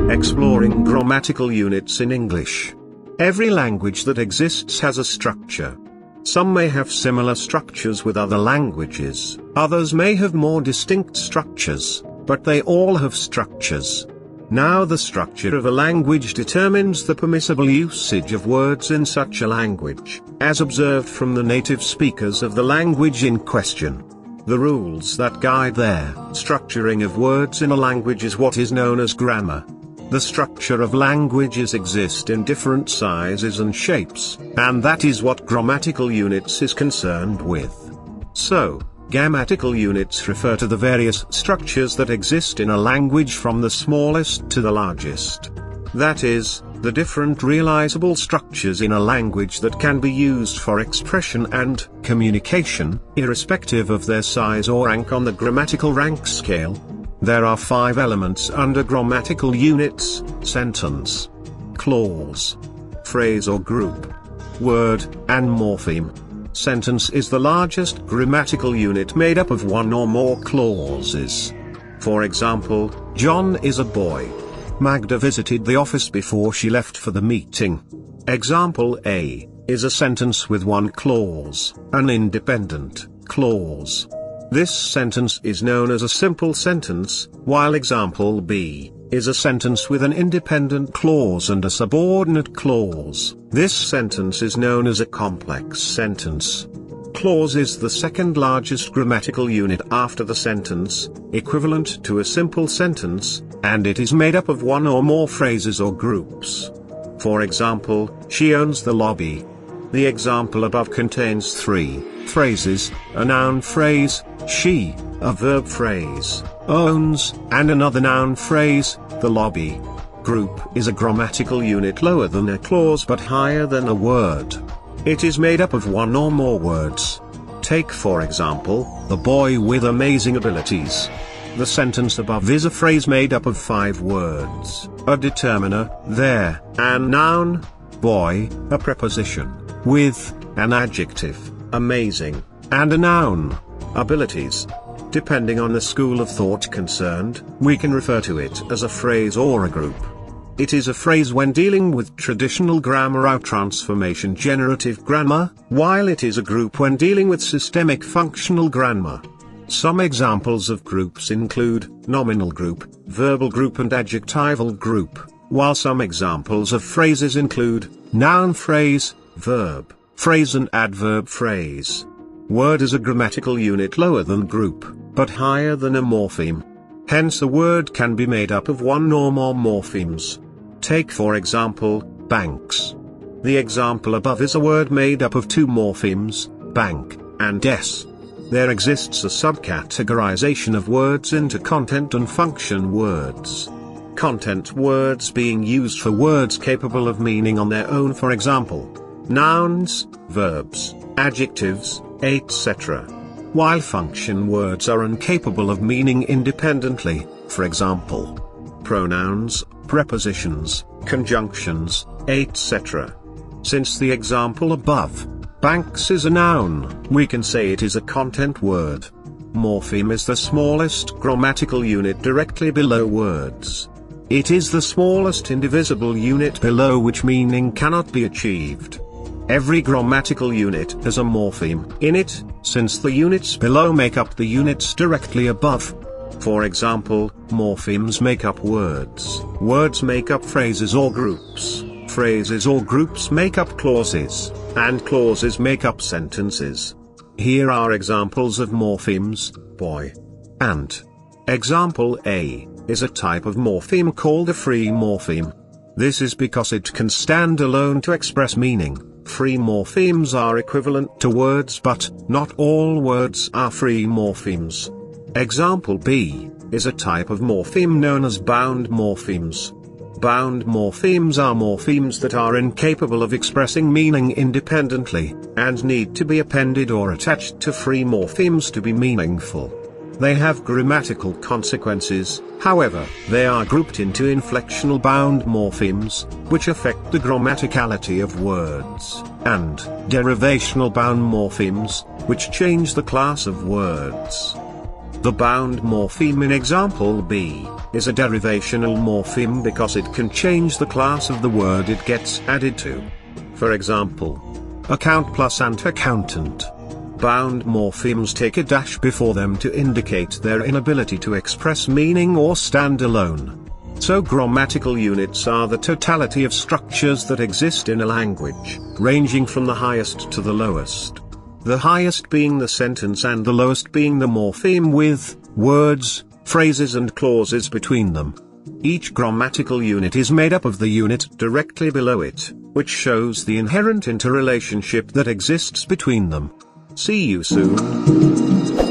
Exploring grammatical units in English. Every language that exists has a structure. Some may have similar structures with other languages, others may have more distinct structures, but they all have structures. Now the structure of a language determines the permissible usage of words in such a language, as observed from the native speakers of the language in question. The rules that guide their structuring of words in a language is what is known as grammar. The structure of languages exist in different sizes and shapes, and that is what grammatical units is concerned with. So, grammatical units refer to the various structures that exist in a language from the smallest to the largest. That is, the different realizable structures in a language that can be used for expression and communication, irrespective of their size or rank on the grammatical rank scale. There are 5 elements under grammatical units: sentence, clause, phrase or group, word, and morpheme. Sentence is the largest grammatical unit made up of one or more clauses. For example, John is a boy. Magda visited the office before she left for the meeting. Example A is a sentence with one clause, an independent clause. This sentence is known as a simple sentence, while example B is a sentence with an independent clause and a subordinate clause. This sentence is known as a complex sentence. Clause is the second largest grammatical unit after the sentence, equivalent to a simple sentence, and it is made up of one or more phrases or groups. For example, she owns the lobby. The example above contains 3 phrases: a noun phrase, she, a verb phrase, owns, and another noun phrase, the lobby. Group is a grammatical unit lower than a clause but higher than a word. It is made up of one or more words. Take for example, the boy with amazing abilities. The sentence above is a phrase made up of 5 words: a determiner, there, an noun, boy, a preposition, with, an adjective, amazing, and a noun, abilities. Depending on the school of thought concerned, we can refer to it as a phrase or a group. It is a phrase when dealing with traditional grammar or transformation generative grammar, while it is a group when dealing with systemic functional grammar. Some examples of groups include nominal group, verbal group and adjectival group, while some examples of phrases include noun phrase, verb phrase and adverb phrase. Word is a grammatical unit lower than group, but higher than a morpheme. Hence a word can be made up of one or more morphemes. Take for example, banks. The example above is a word made up of 2 morphemes, bank, and s. There exists a subcategorization of words into content and function words. Content words being used for words capable of meaning on their own, for example, nouns, verbs, adjectives, etc. While function words are incapable of meaning independently, for example, pronouns, prepositions, conjunctions, etc. Since the example above, banks is a noun, we can say it is a content word. Morpheme is the smallest grammatical unit directly below words. It is the smallest indivisible unit below which meaning cannot be achieved. Every grammatical unit has a morpheme in it, since the units below make up the units directly above. For example, morphemes make up words, words make up phrases or groups, phrases or groups make up clauses, and clauses make up sentences. Here are examples of morphemes: boy, and. Example A is a type of morpheme called a free morpheme. This is because it can stand alone to express meaning. Free morphemes are equivalent to words, but not all words are free morphemes. Example B is a type of morpheme known as bound morphemes. Bound morphemes are morphemes that are incapable of expressing meaning independently, and need to be appended or attached to free morphemes to be meaningful. They have grammatical consequences, however, they are grouped into inflectional bound morphemes, which affect the grammaticality of words, and derivational bound morphemes, which change the class of words. The bound morpheme in example B is a derivational morpheme because it can change the class of the word it gets added to. For example, account plus ant accountant. Bound morphemes take a dash before them to indicate their inability to express meaning or stand alone. So grammatical units are the totality of structures that exist in a language, ranging from the highest to the lowest. The highest being the sentence and the lowest being the morpheme with words, phrases and clauses between them. Each grammatical unit is made up of the unit directly below it, which shows the inherent interrelationship that exists between them. See you soon.